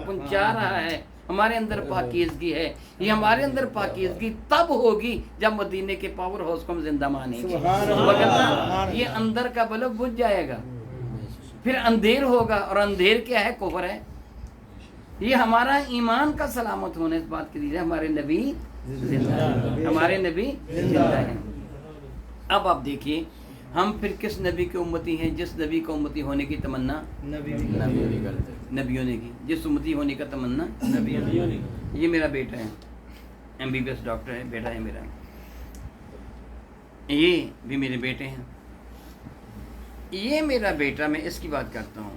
پہنچا رہا ہے، ہمارے اندر پاکیزگی ہے۔ یہ ہمارے اندر پاکیزگی تب ہوگی جب مدینے کے پاور ہاؤس کو ہم زندہ مانیں گے، وگرنہ یہ اندر کا بلب بجھ جائے گا، پھر اندھیر ہوگا، اور اندھیر کیا ہے؟ کفر ہے۔ یہ ہمارا ایمان کا سلامت ہونے اس بات کی دلیل ہے، ہمارے نبی زندہ ہیں، ہمارے نبی زندہ ہیں۔ اب آپ دیکھیے ہم پھر کس نبی کے امتی ہیں؟ جس نبی کا امتی ہونے کی تمنا نبیوں نے کی، جس امتی ہونے کا تمنا نبیوں نے۔ یہ میرا بیٹا ہے، MBBS ڈاکٹر ہے، بیٹا ہے میرا، یہ بھی میرے بیٹے ہیں۔ یہ میرا بیٹا، میں اس کی بات کرتا ہوں،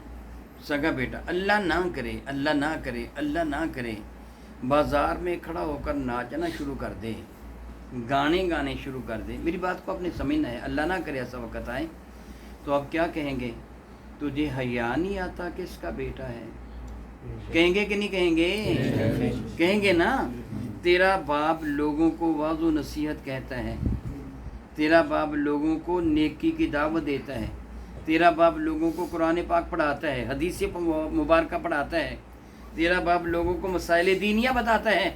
سگا بیٹا، اللہ نہ کرے، اللہ نہ کرے، اللہ نہ کرے، بازار میں کھڑا ہو کر ناچنا شروع کر دے، گانے شروع کر دے۔ میری بات کو اپنے سمجھنا ہے، اللہ نہ کرے ایسا وقت آئے تو آپ کیا کہیں گے؟ تجھے حیا نہیں آتا کہ اس کا بیٹا ہے؟ کہیں گے کہ نہیں کہیں گے؟ کہیں گے نا۔ تیرا باپ لوگوں کو واعظ و نصیحت کہتا ہے، تیرا باپ لوگوں کو نیکی کی دعوت دیتا ہے، تیرا باپ لوگوں کو قرآن پاک پڑھاتا ہے، حدیث مبارکہ پڑھاتا ہے، تیرا باپ لوگوں کو مسائل دینیہ بتاتا ہے،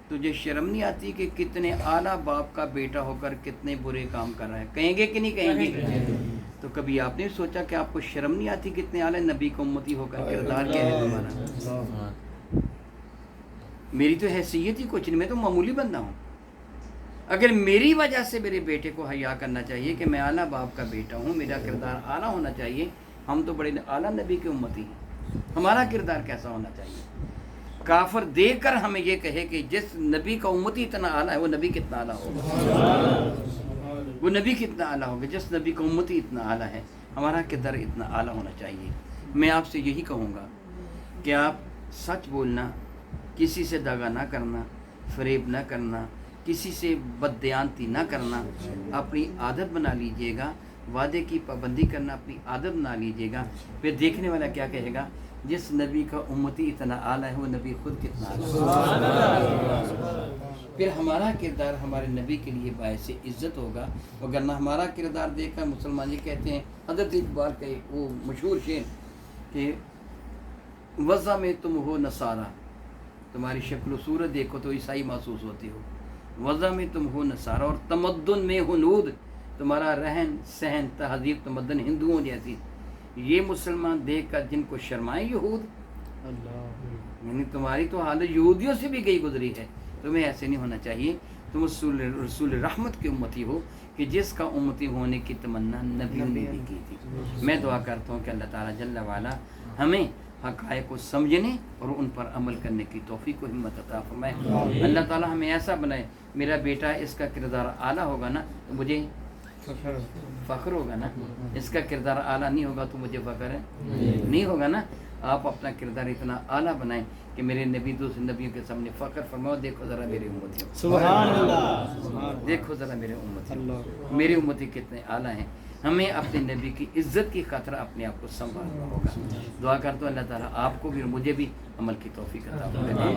تجھے شرم نہیں آتی کہ کتنے اعلیٰ باپ کا بیٹا ہو کر کتنے برے کام کر رہا ہے؟ کہیں گے کہ نہیں کہیں گے؟ تو کبھی آپ نے سوچا کہ آپ کو شرم نہیں آتی کتنے اعلیٰ نبی کا امتی ہو کر کردار کیا ہے تمہارا؟ میری تو حیثیت ہی کچھ نہیں، میں تو معمولی بندہ ہوں۔ اگر میری وجہ سے میرے بیٹے کو حیا کرنا چاہیے کہ میں اعلیٰ باپ کا بیٹا ہوں، میرا کردار اعلیٰ ہونا چاہیے، ہم تو بڑے اعلیٰ نبی کے امتی ہیں، ہمارا کردار کیسا ہونا چاہیے؟ کافر دیکھ کر ہمیں یہ کہے کہ جس نبی کا امتی اتنا اعلیٰ ہے وہ نبی کتنا اعلیٰ ہوگا، وہ نبی کتنا اعلیٰ ہوگا جس نبی کا امتی اتنا اعلیٰ ہے، ہمارا کردار اتنا اعلیٰ ہونا چاہیے۔ میں آپ سے یہی کہوں گا کہ آپ سچ بولنا، کسی سے دغا نہ کرنا، فریب نہ کرنا، کسی سے بددیانتی نہ کرنا اپنی عادت بنا لیجئے گا، وعدے کی پابندی کرنا اپنی عادت بنا لیجئے گا، پھر دیکھنے والا کیا کہے گا؟ جس نبی کا امتی اتنا اعلیٰ ہے وہ نبی خود کتنا اعلیٰ ہے۔ پھر ہمارا کردار ہمارے نبی کے لیے باعث عزت ہوگا، وگرنہ ہمارا کردار دیکھ کر مسلمان یہ کہتے ہیں، حضرت اقبال کا وہ مشہور شعر کہ وضع میں تم ہو نصارہ، تمہاری شکل و صورت دیکھو تو عیسائی محسوس ہوتی ہو، وضع میں تم ہو نصارہ، اور تمدن میں ہنود، تمہارا رہن سہن تہذیب تمدن ہندوؤں جیسی، یہ مسلمان دیکھ کر جن کو شرمائے یہود، یعنی تمہاری تو حالت یہودیوں سے بھی گئی گزری ہے، تمہیں ایسے نہیں ہونا چاہیے، تم رسول رحمت کی امتی ہو کہ جس کا امتی ہونے کی تمنا نبیوں نے بھی کی تھی۔ میں دعا کرتا ہوں کہ اللہ تعالیٰ جل وعلا ہمیں حقائق کو سمجھنے اور ان پر عمل کرنے کی توفیق و ہمت عطا فرمائے۔ اللہ تعالیٰ ہمیں ایسا بنائے، میرا بیٹا اس کا کردار اعلیٰ ہوگا نا تو مجھے فخر ہوگا نا، اس کا کردار اعلیٰ نہیں ہوگا تو مجھے فخر نہیں ہوگا نا۔ آپ اپنا کردار اتنا اعلیٰ بنائیں کہ میرے نبی دوسرے نبیوں کے سامنے فخر فرماؤ، دیکھو ذرا میرے امتیوں، سبحان اللہ، دیکھو ذرا میرے امتیوں، میرے امتی کتنے اعلیٰ ہیں۔ ہمیں اپنے نبی کی عزت کی خاطر اپنے آپ کو سنبھالنا ہوگا۔ دعا کرتا ہوں اللہ تعالیٰ آپ کو بھی اور مجھے بھی عمل کی توفیق عطا فرمائے۔